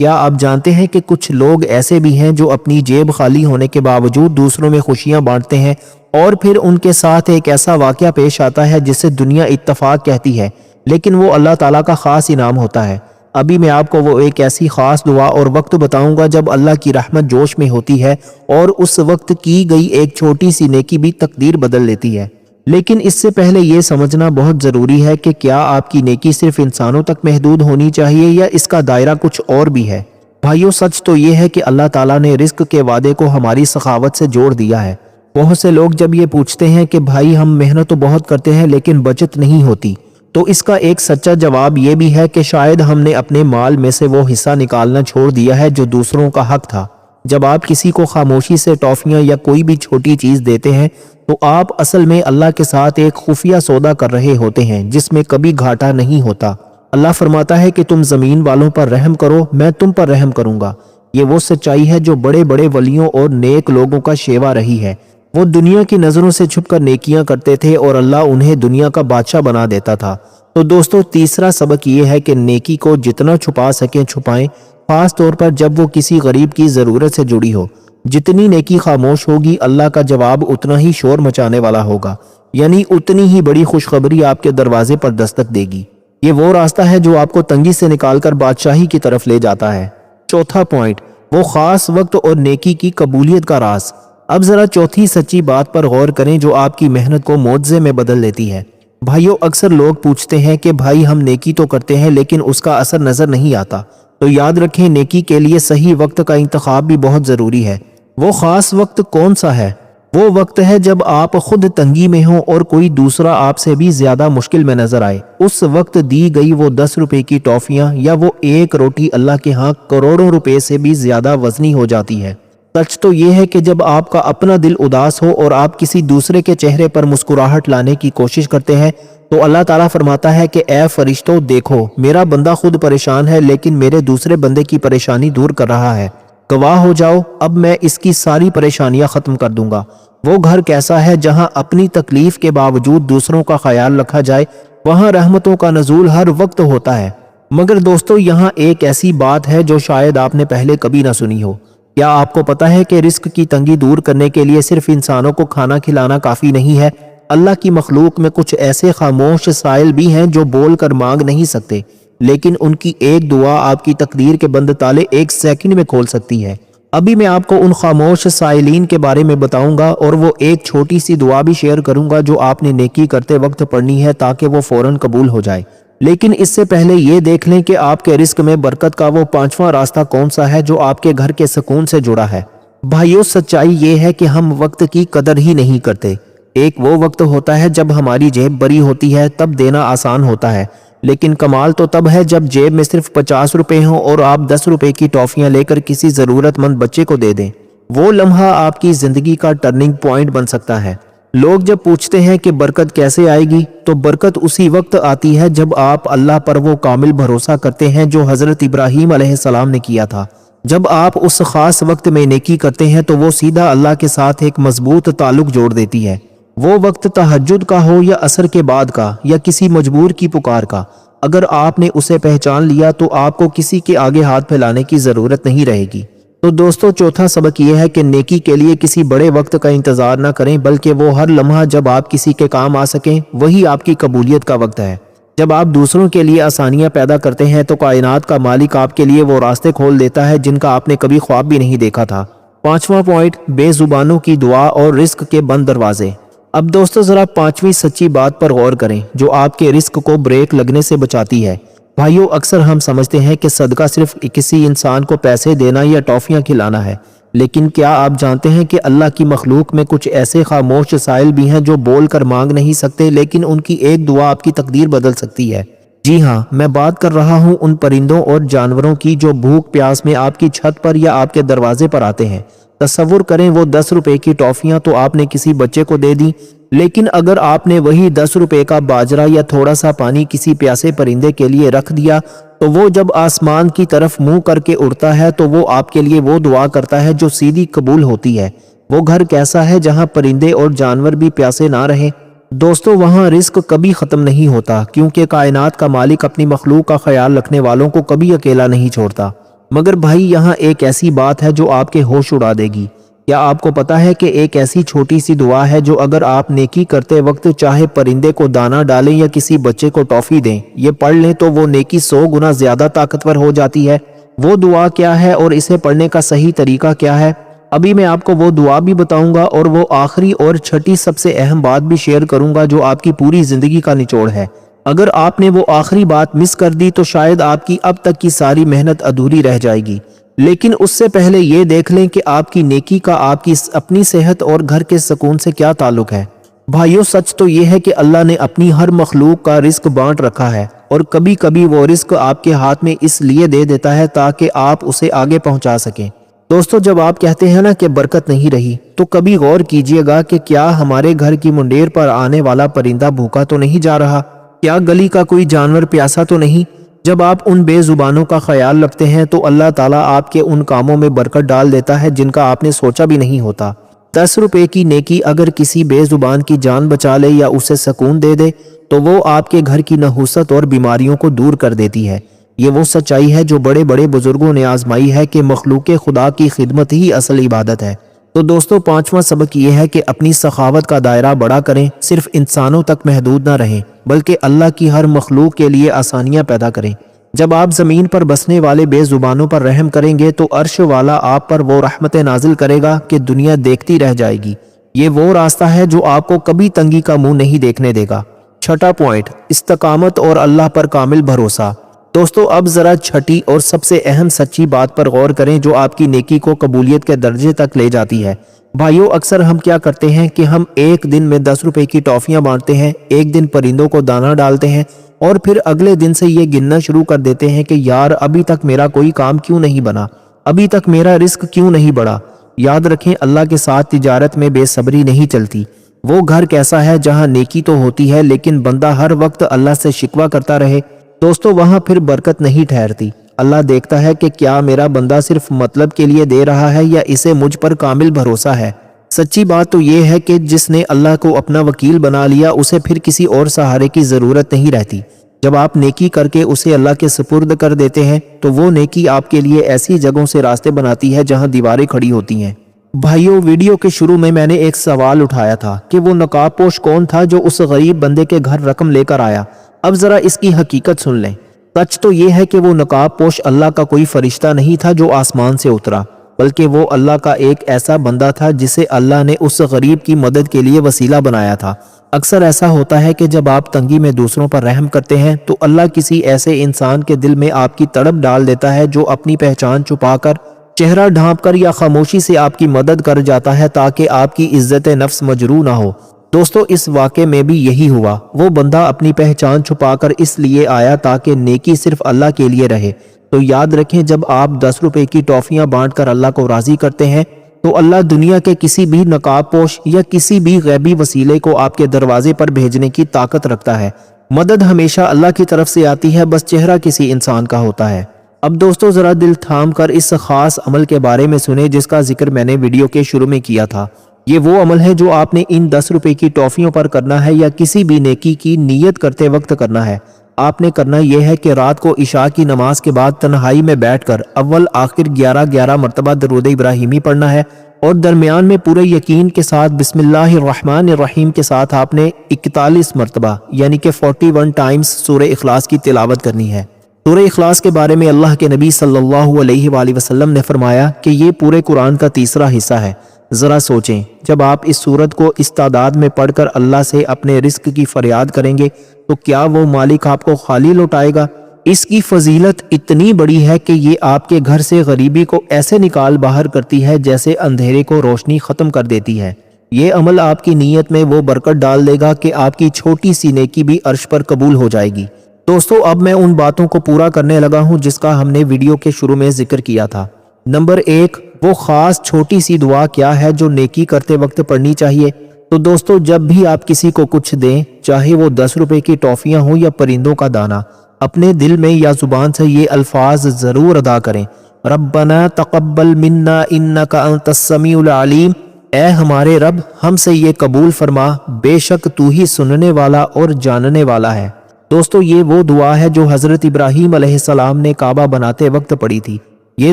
کیا آپ جانتے ہیں کہ کچھ لوگ ایسے بھی ہیں جو اپنی جیب خالی ہونے کے باوجود دوسروں میں خوشیاں بانٹتے ہیں، اور پھر ان کے ساتھ ایک ایسا واقعہ پیش آتا ہے جسے دنیا اتفاق کہتی ہے، لیکن وہ اللہ تعالیٰ کا خاص انعام ہوتا ہے۔ ابھی میں آپ کو وہ ایک ایسی خاص دعا اور وقت بتاؤں گا جب اللہ کی رحمت جوش میں ہوتی ہے، اور اس وقت کی گئی ایک چھوٹی سی نیکی بھی تقدیر بدل لیتی ہے۔ لیکن اس سے پہلے یہ سمجھنا بہت ضروری ہے کہ کیا آپ کی نیکی صرف انسانوں تک محدود ہونی چاہیے یا اس کا دائرہ کچھ اور بھی ہے؟ بھائیو، سچ تو یہ ہے کہ اللہ تعالیٰ نے رزق کے وعدے کو ہماری سخاوت سے جوڑ دیا ہے۔ بہت سے لوگ جب یہ پوچھتے ہیں کہ بھائی ہم محنت تو بہت کرتے ہیں لیکن بچت نہیں ہوتی، تو اس کا ایک سچا جواب یہ بھی ہے کہ شاید ہم نے اپنے مال میں سے وہ حصہ نکالنا چھوڑ دیا ہے جو دوسروں کا حق تھا۔ جب آپ کسی کو خاموشی سے ٹافیاں یا کوئی بھی چھوٹی چیز دیتے ہیں تو آپ اصل میں اللہ کے ساتھ ایک خفیہ سودا کر رہے ہوتے ہیں جس میں کبھی گھاٹا نہیں ہوتا۔ اللہ فرماتا ہے کہ تم زمین والوں پر رحم کرو، میں تم پر رحم کروں گا۔ یہ وہ سچائی ہے جو بڑے بڑے ولیوں اور نیک لوگوں کا شیوا رہی ہے۔ وہ دنیا کی نظروں سے چھپ کر نیکیاں کرتے تھے اور اللہ انہیں دنیا کا بادشاہ بنا دیتا تھا۔ تو دوستو، تیسرا سبق یہ ہے کہ نیکی کو جتنا چھپا سکیں چھپائیں، خاص طور پر جب وہ کسی غریب کی ضرورت سے جڑی ہو۔ جتنی نیکی خاموش ہوگی، اللہ کا جواب اتنا ہی شور مچانے والا ہوگا، یعنی اتنی ہی بڑی خوشخبری آپ کے دروازے پر دستک دے گی۔ یہ وہ راستہ ہے جو آپ کو تنگی سے نکال کر بادشاہی کی طرف لے جاتا ہے۔ چوتھا پوائنٹ، وہ خاص وقت اور نیکی کی قبولیت کا راز۔ اب ذرا چوتھی سچی بات پر غور کریں جو آپ کی محنت کو معجزے میں بدل دیتی ہے۔ بھائیو، اکثر لوگ پوچھتے ہیں کہ بھائی ہم نیکی تو کرتے ہیں لیکن اس کا اثر نظر نہیں آتا۔ تو یاد رکھیں، نیکی کے لیے صحیح وقت کا انتخاب بھی بہت ضروری ہے۔ وہ خاص وقت کون سا ہے؟ وہ وقت ہے جب آپ خود تنگی میں ہوں اور کوئی دوسرا آپ سے بھی زیادہ مشکل میں نظر آئے۔ اس وقت دی گئی وہ 10 روپے کی ٹافیاں یا وہ ایک روٹی اللہ کے ہاں کروڑوں روپے سے بھی زیادہ وزنی ہو جاتی ہے۔ سچ تو یہ ہے کہ جب آپ کا اپنا دل اداس ہو اور آپ کسی دوسرے کے چہرے پر مسکراہٹ لانے کی کوشش کرتے ہیں تو اللہ تعالیٰ فرماتا ہے کہ اے فرشتوں، دیکھو میرا بندہ خود پریشان ہے لیکن میرے دوسرے بندے کی پریشانی دور کر رہا ہے۔ گواہ ہو جاؤ، اب میں اس کی ساری پریشانیاں ختم کر دوں گا۔ وہ گھر کیسا ہے جہاں اپنی تکلیف کے باوجود دوسروں کا خیال رکھا جائے، وہاں رحمتوں کا نزول ہر وقت ہوتا ہے۔ مگر دوستو، یہاں ایک ایسی بات ہے جو شاید آپ نے پہلے کبھی نہ سنی ہو۔ کیا آپ کو پتا ہے کہ رزق کی تنگی دور کرنے کے لیے صرف انسانوں کو کھانا کھلانا کافی نہیں ہے؟ اللہ کی مخلوق میں کچھ ایسے خاموش سائل بھی ہیں جو بول کر مانگ نہیں سکتے، لیکن ان کی ایک دعا آپ کی تقدیر کے بند تالے ایک سیکنڈ میں کھول سکتی ہے۔ ابھی میں آپ کو ان خاموش سائلین کے بارے میں بتاؤں گا اور وہ ایک چھوٹی سی دعا بھی شیئر کروں گا جو آپ نے نیکی کرتے وقت پڑھنی ہے تاکہ وہ فوراً قبول ہو جائے۔ لیکن اس سے پہلے یہ دیکھ لیں کہ آپ کے رزق میں برکت کا وہ 5واں راستہ کون سا ہے جو آپ کے گھر کے سکون سے جڑا ہے۔ بھائیو، سچائی یہ ہے کہ ہم وقت کی قدر ہی نہیں کرتے۔ ایک وہ وقت ہوتا ہے جب ہماری جیب بری ہوتی ہے، تب دینا آسان ہوتا ہے، لیکن کمال تو تب ہے جب جیب میں صرف 50 روپے ہوں اور آپ 10 روپے کی ٹافیاں لے کر کسی ضرورت مند بچے کو دے دیں۔ وہ لمحہ آپ کی زندگی کا ٹرننگ پوائنٹ بن سکتا ہے۔ لوگ جب پوچھتے ہیں کہ برکت کیسے آئے گی، تو برکت اسی وقت آتی ہے جب آپ اللہ پر وہ کامل بھروسہ کرتے ہیں جو حضرت ابراہیم علیہ السلام نے کیا تھا۔ جب آپ اس خاص وقت میں نیکی کرتے ہیں تو وہ سیدھا اللہ کے ساتھ ایک مضبوط تعلق جوڑ دیتی ہے۔ وہ وقت تہجد کا ہو یا عصر کے بعد کا یا کسی مجبور کی پکار کا، اگر آپ نے اسے پہچان لیا تو آپ کو کسی کے آگے ہاتھ پھیلانے کی ضرورت نہیں رہے گی۔ تو دوستو، چوتھا سبق یہ ہے کہ نیکی کے لیے کسی بڑے وقت کا انتظار نہ کریں، بلکہ وہ ہر لمحہ جب آپ کسی کے کام آ سکیں وہی آپ کی قبولیت کا وقت ہے۔ جب آپ دوسروں کے لیے آسانیاں پیدا کرتے ہیں تو کائنات کا مالک آپ کے لیے وہ راستے کھول دیتا ہے جن کا آپ نے کبھی خواب بھی نہیں دیکھا تھا۔ 5واں پوائنٹ، بے زبانوں کی دعا اور رزق کے بند دروازے۔ اب دوستو، ذرا 5ویں سچی بات پر غور کریں جو آپ کے رزق کو بریک لگنے سے بچاتی ہے۔ بھائیو، اکثر ہم سمجھتے ہیں کہ صدقہ صرف کسی انسان کو پیسے دینا یا ٹافیاں کھلانا ہے، لیکن کیا آپ جانتے ہیں کہ اللہ کی مخلوق میں کچھ ایسے خاموش سائل بھی ہیں جو بول کر مانگ نہیں سکتے لیکن ان کی ایک دعا آپ کی تقدیر بدل سکتی ہے؟ جی ہاں، میں بات کر رہا ہوں ان پرندوں اور جانوروں کی جو بھوک پیاس میں آپ کی چھت پر یا آپ کے دروازے پر آتے ہیں۔ تصور کریں، وہ 10 روپے کی ٹافیاں تو آپ نے کسی بچے کو دے دی، لیکن اگر آپ نے وہی 10 روپے کا باجرہ یا تھوڑا سا پانی کسی پیاسے پرندے کے لیے رکھ دیا تو وہ جب آسمان کی طرف منہ کر کے اڑتا ہے تو وہ آپ کے لیے وہ دعا کرتا ہے جو سیدھی قبول ہوتی ہے۔ وہ گھر کیسا ہے جہاں پرندے اور جانور بھی پیاسے نہ رہیں؟ دوستو، وہاں رزق کبھی ختم نہیں ہوتا، کیونکہ کائنات کا مالک اپنی مخلوق کا خیال رکھنے والوں کو کبھی اکیلا نہیں چھوڑتا۔ مگر بھائی یہاں ایک ایسی بات ہے جو آپ کے ہوش اڑا دے گی۔ کیا آپ کو پتا ہے کہ ایک ایسی چھوٹی سی دعا ہے جو اگر آپ نیکی کرتے وقت چاہے پرندے کو دانہ ڈالیں یا کسی بچے کو ٹافی دیں، یہ پڑھ لیں تو وہ نیکی 100 گنا زیادہ طاقتور ہو جاتی ہے؟ وہ دعا کیا ہے اور اسے پڑھنے کا صحیح طریقہ کیا ہے؟ ابھی میں آپ کو وہ دعا بھی بتاؤں گا اور وہ آخری اور چھٹی سب سے اہم بات بھی شیئر کروں گا جو آپ کی پوری زندگی کا نچوڑ ہے۔ اگر آپ نے وہ آخری بات مس کر دی تو شاید آپ کی اب تک کی ساری محنت ادھوری رہ جائے گی۔ لیکن اس سے پہلے یہ دیکھ لیں کہ آپ کی نیکی کا آپ کی اپنی صحت اور گھر کے سکون سے کیا تعلق ہے۔ بھائیو، سچ تو یہ ہے کہ اللہ نے اپنی ہر مخلوق کا رزق بانٹ رکھا ہے، اور کبھی کبھی وہ رزق آپ کے ہاتھ میں اس لیے دے دیتا ہے تاکہ آپ اسے آگے پہنچا سکیں۔ دوستو، جب آپ کہتے ہیں نا کہ برکت نہیں رہی، تو کبھی غور کیجئے گا کہ کیا ہمارے گھر کی منڈیر پر آنے والا پرندہ بھوکا تو نہیں جا رہا؟ کیا گلی کا کوئی جانور پیاسا تو نہیں؟ جب آپ ان بے زبانوں کا خیال رکھتے ہیں تو اللہ تعالیٰ آپ کے ان کاموں میں برکت ڈال دیتا ہے جن کا آپ نے سوچا بھی نہیں ہوتا۔ 10 روپے کی نیکی اگر کسی بے زبان کی جان بچا لے یا اسے سکون دے دے تو وہ آپ کے گھر کی نحوست اور بیماریوں کو دور کر دیتی ہے۔ یہ وہ سچائی ہے جو بڑے بڑے بزرگوں نے آزمائی ہے کہ مخلوق خدا کی خدمت ہی اصل عبادت ہے۔ تو دوستو، 5واں سبق یہ ہے کہ اپنی سخاوت کا دائرہ بڑا کریں، صرف انسانوں تک محدود نہ رہیں بلکہ اللہ کی ہر مخلوق کے لیے آسانیاں پیدا کریں۔ جب آپ زمین پر بسنے والے بے زبانوں پر رحم کریں گے تو عرش والا آپ پر وہ رحمتیں نازل کرے گا کہ دنیا دیکھتی رہ جائے گی۔ یہ وہ راستہ ہے جو آپ کو کبھی تنگی کا منہ نہیں دیکھنے دے گا۔ 6واں پوائنٹ، استقامت اور اللہ پر کامل بھروسہ۔ دوستو، اب ذرا چھٹی اور سب سے اہم سچی بات پر غور کریں جو آپ کی نیکی کو قبولیت کے درجے تک لے جاتی ہے۔ بھائیو، اکثر ہم کیا کرتے ہیں کہ ہم ایک دن میں 10 روپے کی ٹافیاں بانٹتے ہیں، ایک دن پرندوں کو دانہ ڈالتے ہیں، اور پھر اگلے دن سے یہ گننا شروع کر دیتے ہیں کہ یار ابھی تک میرا کوئی کام کیوں نہیں بنا، ابھی تک میرا رزق کیوں نہیں بڑھا۔ یاد رکھیں، اللہ کے ساتھ تجارت میں بے صبری نہیں چلتی۔ وہ گھر کیسا ہے جہاں نیکی تو ہوتی ہے لیکن بندہ ہر وقت اللہ سے شکوہ کرتا رہے؟ دوستو، وہاں پھر برکت نہیں ٹھہرتی۔ اللہ دیکھتا ہے کہ کیا میرا بندہ صرف مطلب کے لیے دے رہا ہے یا اسے مجھ پر کامل بھروسہ ہے۔ سچی بات تو یہ ہے کہ جس نے اللہ کو اپنا وکیل بنا لیا اسے پھر کسی اور سہارے کی ضرورت نہیں رہتی۔ جب آپ نیکی کر کے اسے اللہ کے سپرد کر دیتے ہیں تو وہ نیکی آپ کے لیے ایسی جگہوں سے راستے بناتی ہے جہاں دیواریں کھڑی ہوتی ہیں۔ بھائیو، ویڈیو کے شروع میں نے ایک سوال اٹھایا تھا کہ وہ نقاب پوش کون تھا جو اس غریب بندے کے گھر رقم لے کر آیا۔ اب ذرا اس کی حقیقت سن لیں۔ سچ تو یہ ہے کہ وہ نقاب پوش اللہ کا کوئی فرشتہ نہیں تھا جو آسمان سے اترا، بلکہ وہ اللہ کا ایک ایسا بندہ تھا جسے اللہ نے اس غریب کی مدد کے لیے وسیلہ بنایا تھا۔ اکثر ایسا ہوتا ہے کہ جب آپ تنگی میں دوسروں پر رحم کرتے ہیں تو اللہ کسی ایسے انسان کے دل میں آپ کی تڑپ ڈال دیتا ہے جو اپنی پہچان چھپا کر، چہرہ ڈھانپ کر یا خاموشی سے آپ کی مدد کر جاتا ہے تاکہ آپ کی عزت نفس مجروح نہ ہو۔ دوستو، اس واقعے میں بھی یہی ہوا۔ وہ بندہ اپنی پہچان چھپا کر اس لیے آیا تاکہ نیکی صرف اللہ کے لیے رہے۔ تو یاد رکھیں، جب آپ 10 روپے کی ٹافیاں بانٹ کر اللہ کو راضی کرتے ہیں تو اللہ دنیا کے کسی بھی نقاب پوش یا کسی بھی غیبی وسیلے کو آپ کے دروازے پر بھیجنے کی طاقت رکھتا ہے۔ مدد ہمیشہ اللہ کی طرف سے آتی ہے، بس چہرہ کسی انسان کا ہوتا ہے۔ اب دوستو، ذرا دل تھام کر اس خاص عمل کے بارے میں سنیں جس کا ذکر میں نے ویڈیو کے شروع میں کیا تھا۔ یہ وہ عمل ہے جو آپ نے ان 10 روپے کی ٹافیوں پر کرنا ہے یا کسی بھی نیکی کی نیت کرتے وقت کرنا ہے۔ آپ نے کرنا یہ ہے کہ رات کو عشاء کی نماز کے بعد تنہائی میں بیٹھ کر اول آخر 11 مرتبہ درود ابراہیمی پڑھنا ہے، اور درمیان میں پورے یقین کے ساتھ بسم اللہ الرحمن الرحیم کے ساتھ آپ نے 41 مرتبہ یعنی کہ 41 ٹائمز سورہ اخلاص کی تلاوت کرنی ہے۔ سورہ اخلاص کے بارے میں اللہ کے نبی صلی اللہ علیہ وآلہ وسلم نے فرمایا کہ یہ پورے قرآن کا تیسرا حصہ ہے۔ ذرا سوچیں، جب آپ اس سورت کو اس تعداد میں پڑھ کر اللہ سے اپنے رزق کی فریاد کریں گے تو کیا وہ مالک آپ کو خالی لوٹائے گا؟ اس کی فضیلت اتنی بڑی ہے کہ یہ آپ کے گھر سے غریبی کو ایسے نکال باہر کرتی ہے جیسے اندھیرے کو روشنی ختم کر دیتی ہے۔ یہ عمل آپ کی نیت میں وہ برکت ڈال دے گا کہ آپ کی چھوٹی سی نیکی بھی عرش پر قبول ہو جائے گی۔ دوستو، اب میں ان باتوں کو پورا کرنے لگا ہوں جس کا ہم نے ویڈیو کے شروع میں ذکر کیا تھا۔ نمبر 1، وہ خاص چھوٹی سی دعا کیا ہے جو نیکی کرتے وقت پڑھنی چاہیے؟ تو دوستو، جب بھی آپ کسی کو کچھ دیں، چاہے وہ 10 روپے کی ٹافیاں ہوں یا پرندوں کا دانہ، اپنے دل میں یا زبان سے یہ الفاظ ضرور ادا کریں: ربنا تقبل منا انک انت السمیع العلیم، اے ہمارے رب ہم سے یہ قبول فرما، بے شک تو ہی سننے والا اور جاننے والا ہے۔ دوستو، یہ وہ دعا ہے جو حضرت ابراہیم علیہ السلام نے کعبہ بناتے وقت پڑھی تھی۔ یہ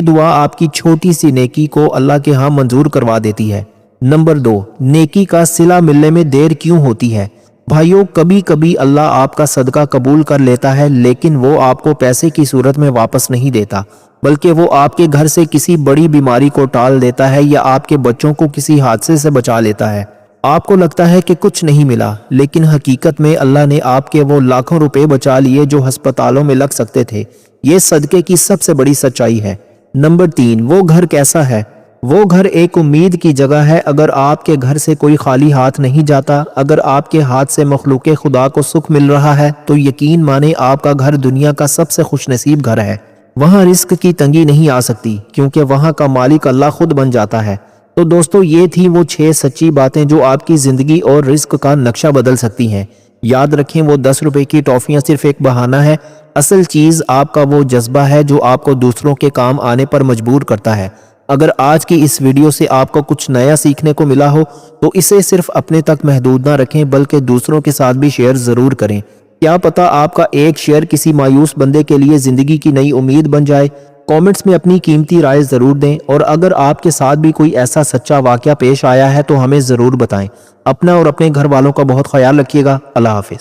دعا آپ کی چھوٹی سی نیکی کو اللہ کے ہاں منظور کروا دیتی ہے۔ نمبر 2، نیکی کا صلہ ملنے میں دیر کیوں ہوتی ہے؟ بھائیوں، کبھی کبھی اللہ آپ کا صدقہ قبول کر لیتا ہے، لیکن وہ آپ کو پیسے کی صورت میں واپس نہیں دیتا، بلکہ وہ آپ کے گھر سے کسی بڑی بیماری کو ٹال دیتا ہے یا آپ کے بچوں کو کسی حادثے سے بچا لیتا ہے۔ آپ کو لگتا ہے کہ کچھ نہیں ملا، لیکن حقیقت میں اللہ نے آپ کے وہ لاکھوں روپے بچا لیے جو ہسپتالوں میں لگ سکتے تھے۔ یہ صدقے کی سب سے بڑی سچائی ہے۔ نمبر 3، وہ گھر کیسا ہے؟ وہ گھر ایک امید کی جگہ ہے۔ اگر آپ کے گھر سے کوئی خالی ہاتھ نہیں جاتا، اگر آپ کے ہاتھ سے مخلوق خدا کو سکھ مل رہا ہے، تو یقین مانے آپ کا گھر دنیا کا سب سے خوش نصیب گھر ہے۔ وہاں رزق کی تنگی نہیں آ سکتی، کیونکہ وہاں کا مالک اللہ خود بن جاتا ہے۔ تو دوستو، یہ تھی وہ 6 سچی باتیں جو آپ کی زندگی اور رزق کا نقشہ بدل سکتی ہیں۔ یاد رکھیں، وہ 10 روپے کی ٹافیاں صرف ایک بہانہ ہے، اصل چیز آپ کا وہ جذبہ ہے جو آپ کو دوسروں کے کام آنے پر مجبور کرتا ہے۔ اگر آج کی اس ویڈیو سے آپ کو کچھ نیا سیکھنے کو ملا ہو تو اسے صرف اپنے تک محدود نہ رکھیں، بلکہ دوسروں کے ساتھ بھی شیئر ضرور کریں۔ کیا پتہ آپ کا ایک شیئر کسی مایوس بندے کے لیے زندگی کی نئی امید بن جائے۔ کامنٹس میں اپنی قیمتی رائے ضرور دیں، اور اگر آپ کے ساتھ بھی کوئی ایسا سچا واقعہ پیش آیا ہے تو ہمیں ضرور بتائیں۔ اپنا اور اپنے گھر والوں کا بہت خیال رکھیے گا۔ اللہ حافظ۔